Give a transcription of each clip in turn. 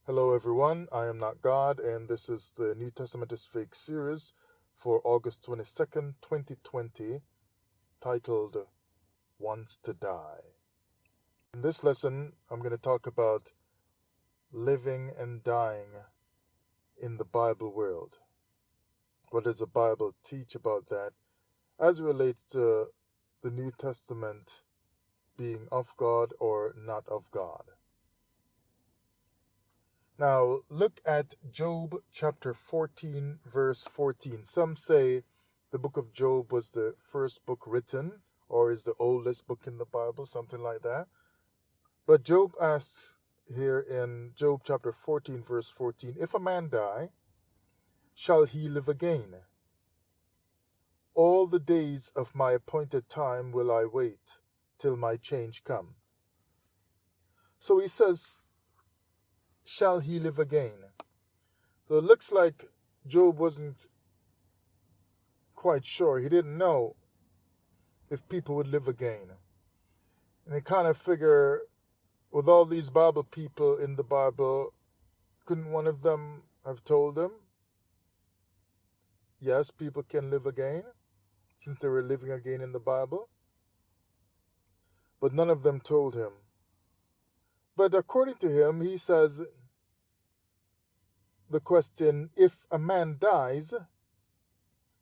Hello everyone, I am not God, and this is the New Testament is Fake series for August 22nd, 2020, titled Wants to Die. In this lesson, I'm going to talk about living and dying in the Bible world. What does the Bible teach about that as it relates to the New Testament being of God or not of God? Now, look at Job chapter 14, verse 14. Some say the book of Job was the first book written, or is the oldest book in the Bible, something like that. But Job asks here in Job chapter 14, verse 14, if a man die, shall he live again? All the days of my appointed time will I wait, till my change come. So he says, shall he live again? So it looks like Job wasn't quite sure. He didn't know if people would live again. And he kind of figure, with all these Bible people in the Bible, couldn't one of them have told him, yes, people can live again, since they were living again in the Bible? But none of them told him. But according to him, he says the question, if a man dies,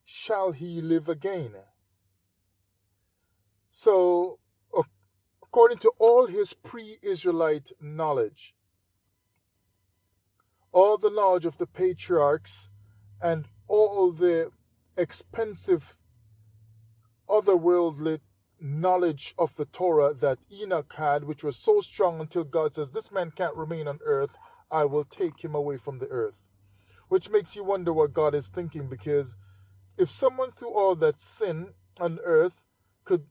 shall he live again? So, according to all his pre-Israelite knowledge, all the knowledge of the patriarchs, and all the expensive otherworldly knowledge of the Torah that Enoch had, which was so strong until God says, this man can't remain on earth, I will take him away from the earth. Which makes you wonder what God is thinking, because if someone through all that sin on earth could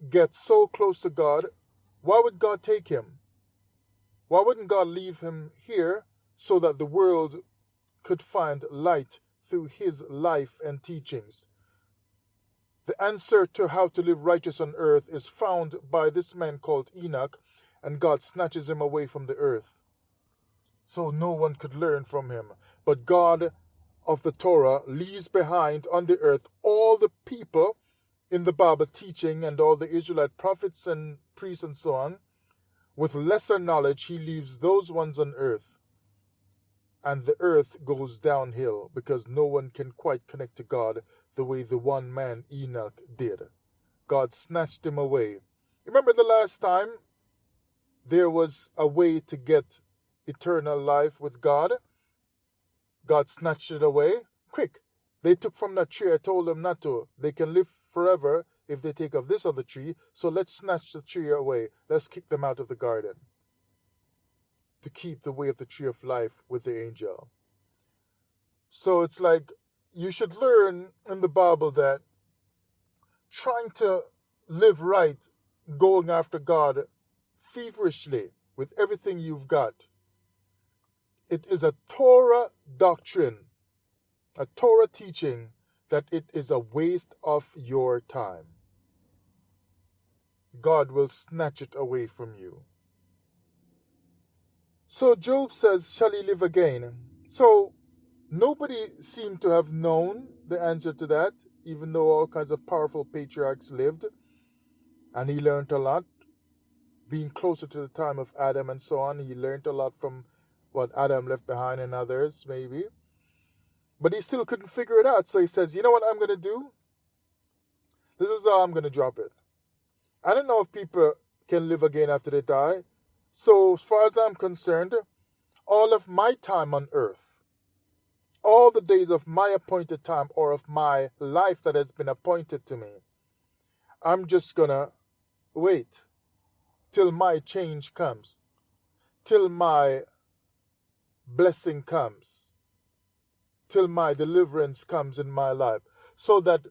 get so close to God, why would God take him? Why wouldn't God leave him here so that the world could find light through his life and teachings? The answer to how to live righteous on earth is found by this man called Enoch, and God snatches him away from the earth, so no one could learn from him. But God of the Torah leaves behind on the earth all the people in the Bible teaching, and all the Israelite prophets and priests and so on. With lesser knowledge, he leaves those ones on earth, and the earth goes downhill, because no one can quite connect to God the way the one man Enoch did. God snatched him away. Remember the last time there was a way to get eternal life with God? God snatched it away. Quick, they took from that tree. I told them not to. They can live forever if they take of this other tree, so let's snatch the tree away. Let's kick them out of the garden to keep the way of the tree of life with the angel. So it's like, you should learn in the Bible that trying to live right, going after God feverishly with everything you've got, it is a Torah doctrine, a Torah teaching, that it is a waste of your time. God will snatch it away from you. So Job says, shall he live again? So nobody seemed to have known the answer to that, even though all kinds of powerful patriarchs lived, and he learned a lot. Being closer to the time of Adam and so on, he learned a lot from what Adam left behind and others, maybe. But he still couldn't figure it out, so he says, you know what I'm going to do? This is how I'm going to drop it. I don't know if people can live again after they die. So as far as I'm concerned, all of my time on earth, all the days of my appointed time, or of my life that has been appointed to me, I'm just going to wait till my change comes, till my blessing comes, till my deliverance comes in my life. So that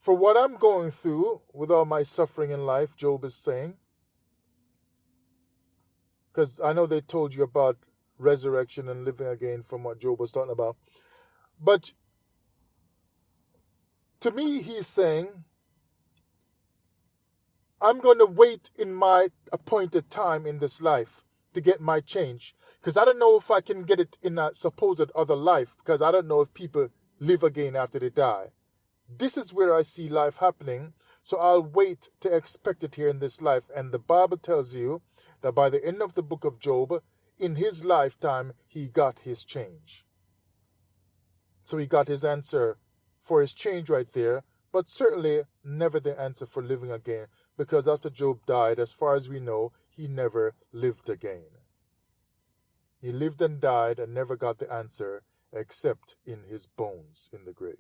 for what I'm going through with all my suffering in life, Job is saying, because I know they told you about resurrection and living again from what Job was talking about. But to me, he's saying, I'm going to wait in my appointed time in this life. to get my change, because I don't know if I can get it in a supposed other life, because I don't know if people live again after they die. This is where I see life happening, so I'll wait to expect it here in this life. And the Bible tells you that by the end of the book of Job, in his lifetime, he got his change. So he got his answer for his change right there, but certainly never the answer for living again, because after Job died, as far as we know, he never lived again. He lived and died and never got the answer except in his bones in the grave.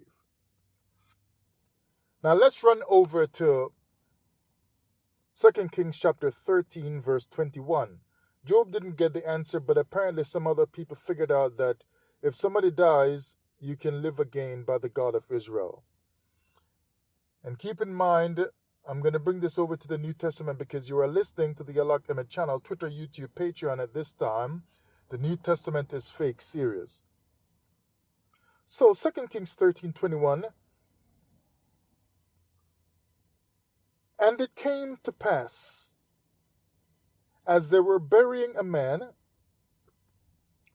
Now let's run over to 2 Kings chapter 13, verse 21. Job didn't get the answer, but apparently some other people figured out that if somebody dies, you can live again by the God of Israel. And keep in mind, I'm going to bring this over to the New Testament because you are listening to the Yalak Emet channel, Twitter, YouTube, Patreon at this time. The New Testament is fake series. So 2 Kings 13:21. And it came to pass, as they were burying a man,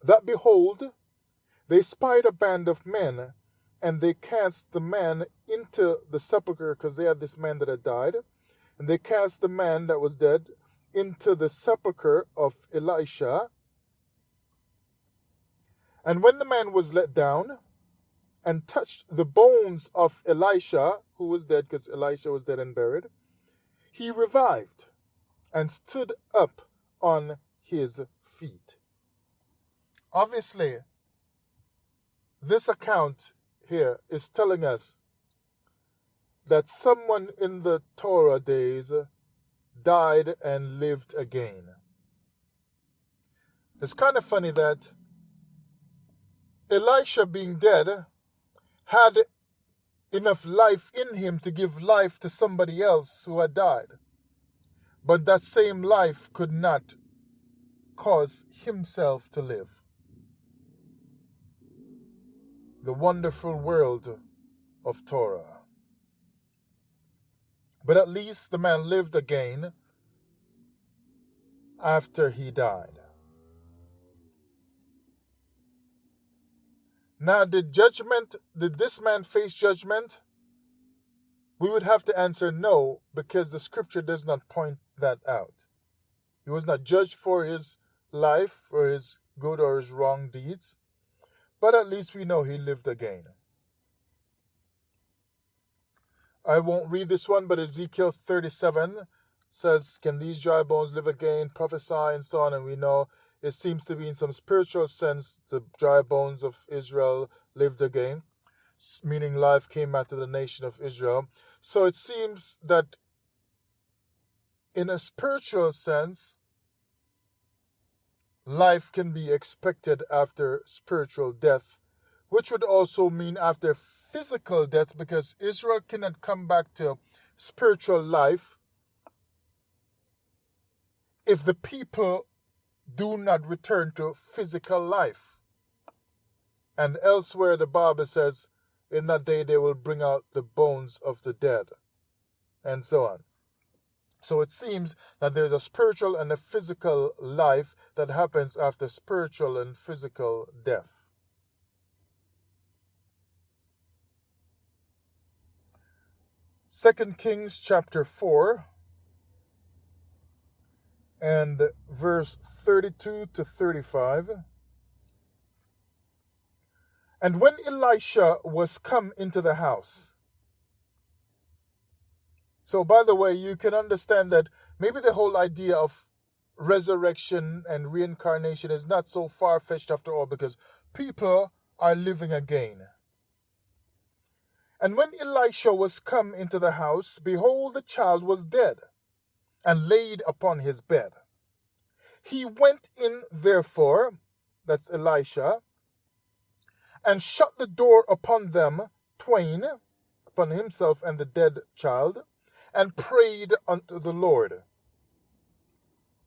that behold, they spied a band of men, and they cast the man into the sepulchre, because they had this man that had died, and they cast the man that was dead into the sepulchre of Elisha. And when the man was let down and touched the bones of Elisha, who was dead, because Elisha was dead and buried, he revived and stood up on his feet. Obviously, this account here is telling us that someone in the Torah days died and lived again. It's kind of funny that Elisha, being dead, had enough life in him to give life to somebody else who had died. But that same life could not cause himself to live. The wonderful world of Torah. But at least the man lived again after he died. Now, did this man face judgment? We would have to answer no, because the scripture does not point that out. He was not judged for his life, or his good or his wrong deeds, but at least we know he lived again. I won't read this one, but Ezekiel 37 says, can these dry bones live again, prophesy, and so on, and we know it seems to be in some spiritual sense the dry bones of Israel lived again, meaning life came back to the nation of Israel. So it seems that in a spiritual sense, life can be expected after spiritual death, which would also mean after physical death, because Israel cannot come back to spiritual life if the people do not return to physical life. And elsewhere the Bible says, in that day they will bring out the bones of the dead, and so on. So it seems that there's a spiritual and a physical life that happens after spiritual and physical death. 2 Kings chapter 4 and verse 32 to 35. And when Elisha was come into the house. So by the way, you can understand that maybe the whole idea of resurrection and reincarnation is not so far-fetched after all, because people are living again. And when Elisha was come into the house, behold, the child was dead, and laid upon his bed. He went in therefore, that's Elisha, and shut the door upon them twain, upon himself and the dead child, and prayed unto the Lord.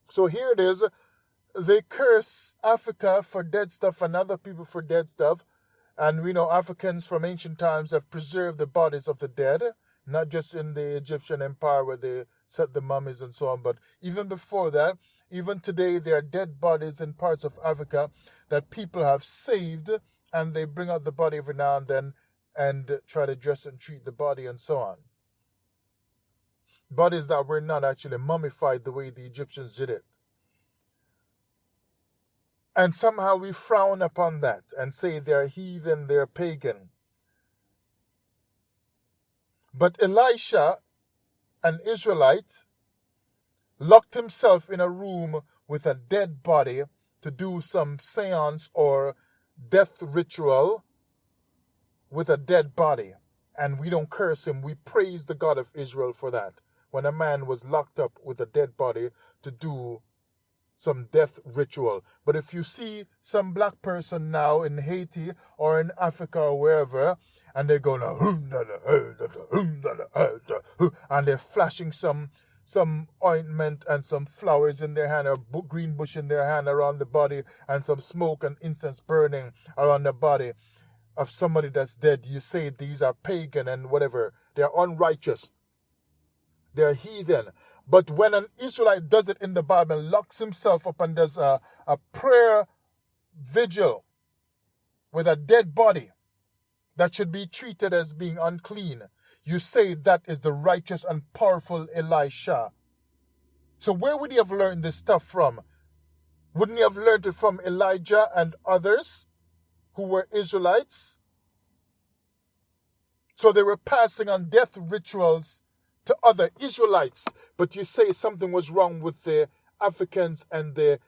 So here it is, they curse Africa for dead stuff and other people for dead stuff. And we know Africans from ancient times have preserved the bodies of the dead, not just in the Egyptian empire where they set the mummies and so on, but even before that, Even today, there are dead bodies in parts of Africa that people have saved, and they bring out the body every now and then and try to dress and treat the body and so on. Bodies that were not actually mummified the way the Egyptians did it. And somehow we frown upon that and say they're heathen, they're pagan. But Elisha, an Israelite, locked himself in a room with a dead body to do some seance or death ritual with a dead body. And we don't curse him. We praise the God of Israel for that. When a man was locked up with a dead body to do some death ritual. But if you see some black person now in Haiti or in Africa or wherever, and they're going and they're flashing some ointment and some flowers in their hand, or green bush in their hand around the body, and some smoke and incense burning around the body of somebody that's dead, you say these are pagan and whatever. They're unrighteous. They're heathen. But when an Israelite does it in the Bible, locks himself up and does a prayer vigil with a dead body that should be treated as being unclean, you say that is the righteous and powerful Elisha. So where would he have learned this stuff from? Wouldn't he have learned it from Elijah and others who were Israelites? So they were passing on death rituals to other Israelites, but you say something was wrong with the Africans and the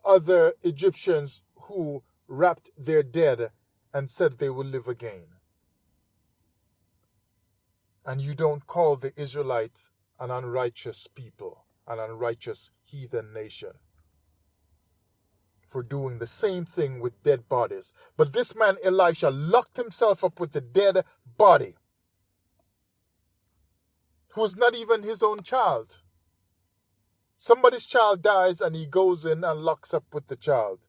other Egyptians who wrapped their dead and said they will live again. And you don't call the Israelites an unrighteous people, an unrighteous heathen nation, for doing the same thing with dead bodies. But this man Elisha locked himself up with the dead body, who is not even his own child. Somebody's child dies and he goes in and locks up with the child.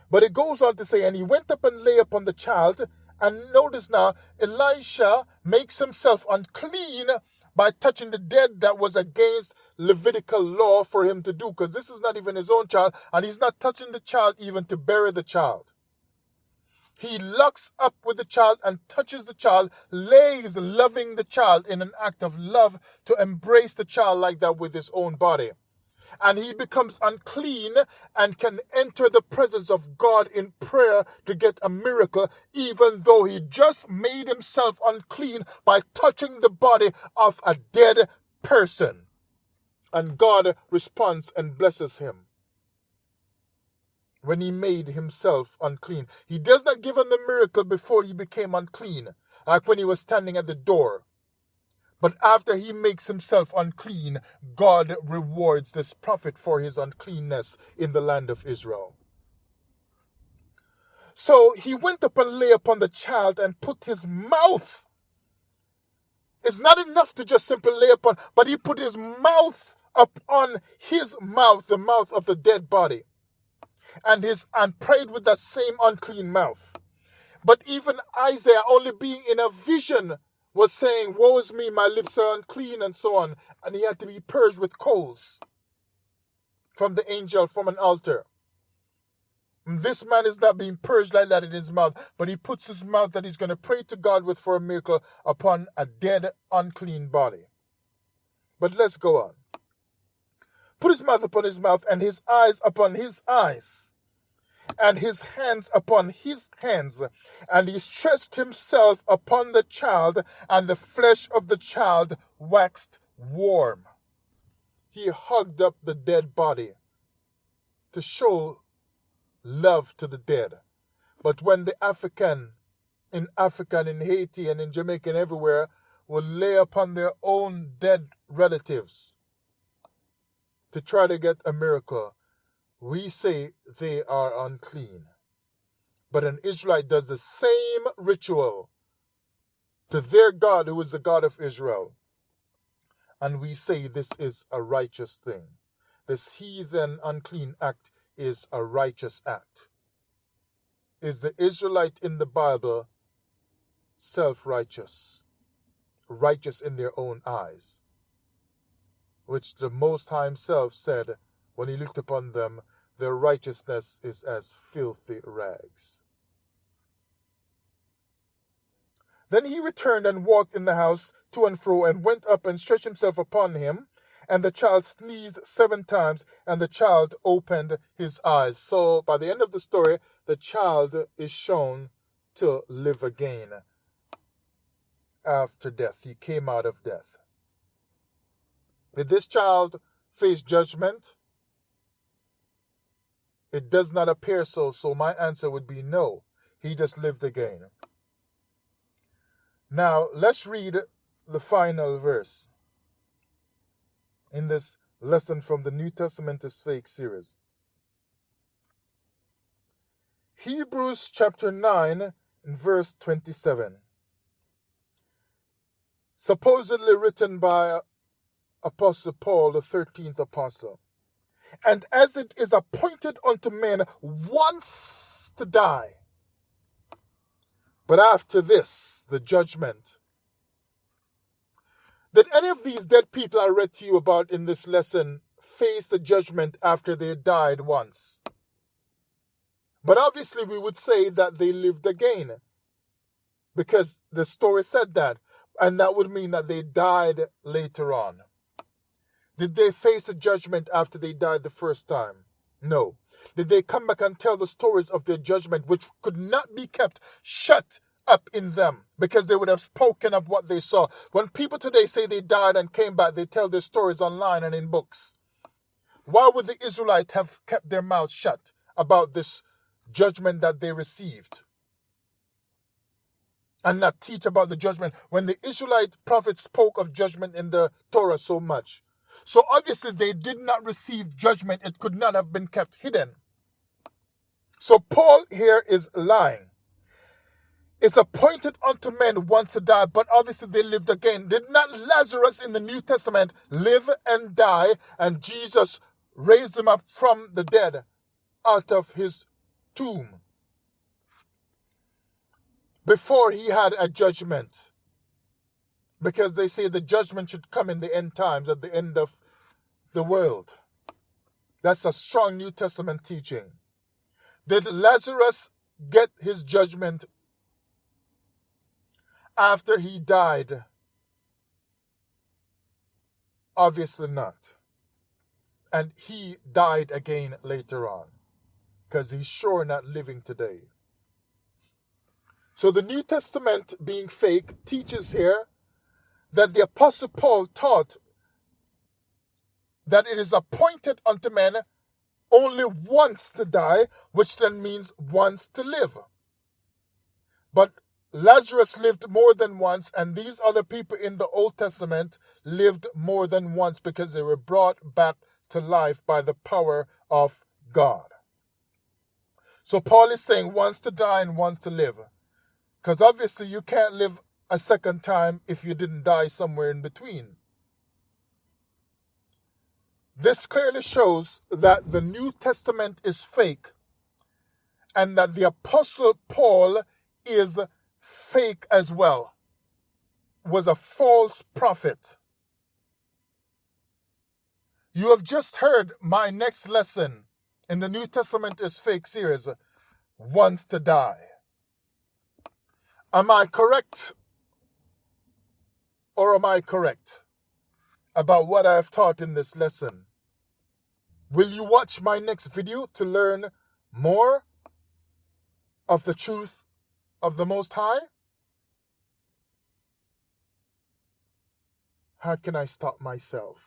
But it goes on to say, and he went up and lay upon the child. And notice now, Elisha makes himself unclean by touching the dead. That was against Levitical law for him to do, because this is not even his own child, and he's not touching the child even to bury the child. He locks up with the child and touches the child, lays loving the child in an act of love to embrace the child like that with his own body. And he becomes unclean and can enter the presence of God in prayer to get a miracle, even though he just made himself unclean by touching the body of a dead person. And God responds and blesses him when he made himself unclean. He does not give him the miracle before he became unclean, like when he was standing at the door. But after he makes himself unclean, God rewards this prophet for his uncleanness in the land of Israel. So he went up and lay upon the child and put his mouth. It's not enough to just simply lay upon, but he put his mouth upon his mouth, the mouth of the dead body, and prayed with that same unclean mouth. But even Isaiah, only being in a vision, was saying, woe is me, my lips are unclean, and so on. And he had to be purged with coals from the angel from an altar. And this man is not being purged like that in his mouth, but he puts his mouth that he's going to pray to God with for a miracle upon a dead, unclean body. But let's go on. Put his mouth upon his mouth, and his eyes upon his eyes, and his hands upon his hands. And he stretched himself upon the child, and the flesh of the child waxed warm. He hugged up the dead body to show love to the dead. But when the African, in Africa and in Haiti and in Jamaica and everywhere, will lay upon their own dead relatives to try to get a miracle, we say they are unclean. But an Israelite does the same ritual to their God, who is the God of Israel, and we say this is a righteous thing. This heathen unclean act is a righteous act. Is the Israelite in the Bible self-righteous, righteous in their own eyes? which the Most High himself said when he looked upon them, their righteousness is as filthy rags. Then he returned and walked in the house to and fro, and went up and stretched himself upon him. And the child sneezed 7 times, and the child opened his eyes. So by the end of the story, the child is shown to live again after death. He came out of death. Did this child face judgment? It does not appear so, so my answer would be no. He just lived again. Now, let's read the final verse in this lesson from the New Testament is Fake series. Hebrews chapter 9 and verse 27. Supposedly written by Apostle Paul, the 13th apostle. And as it is appointed unto men once to die, but after this, the judgment. Did any of these dead people I read to you about in this lesson face the judgment after they died once? But obviously we would say that they lived again, because the story said that, and that would mean that they died later on. Did they face a judgment after they died the first time? No. Did they come back and tell the stories of their judgment, which could not be kept shut up in them, because they would have spoken of what they saw? When people today say they died and came back, they tell their stories online and in books. Why would the Israelites have kept their mouths shut about this judgment that they received and not teach about the judgment when the Israelite prophets spoke of judgment in the Torah so much? So obviously they did not receive judgment. It could not have been kept hidden. So Paul here is lying. It's appointed unto men once to die, but obviously they lived again. Did not Lazarus in the New Testament live and die, and Jesus raised him up from the dead out of his tomb before he had a judgment? Because they say the judgment should come in the end times, at the end of the world. That's a strong New Testament teaching. Did Lazarus get his judgment after he died? Obviously not. And he died again later on, because he's sure not living today. So the New Testament, being fake, teaches here that the Apostle Paul taught that it is appointed unto men only once to die, which then means once to live. But Lazarus lived more than once, and these other people in the Old Testament lived more than once, because they were brought back to life by the power of God. So Paul is saying once to die and once to live, because obviously you can't live a second time if you didn't die somewhere in between. This clearly shows that the New Testament is fake, and that the Apostle Paul is fake as well, was a false prophet. You have just heard my next lesson in the New Testament is Fake series, Once to Die. Am I correct, or am I correct about what I have taught in this lesson? Will you watch my next video to learn more of the truth of the Most High? How can I stop myself?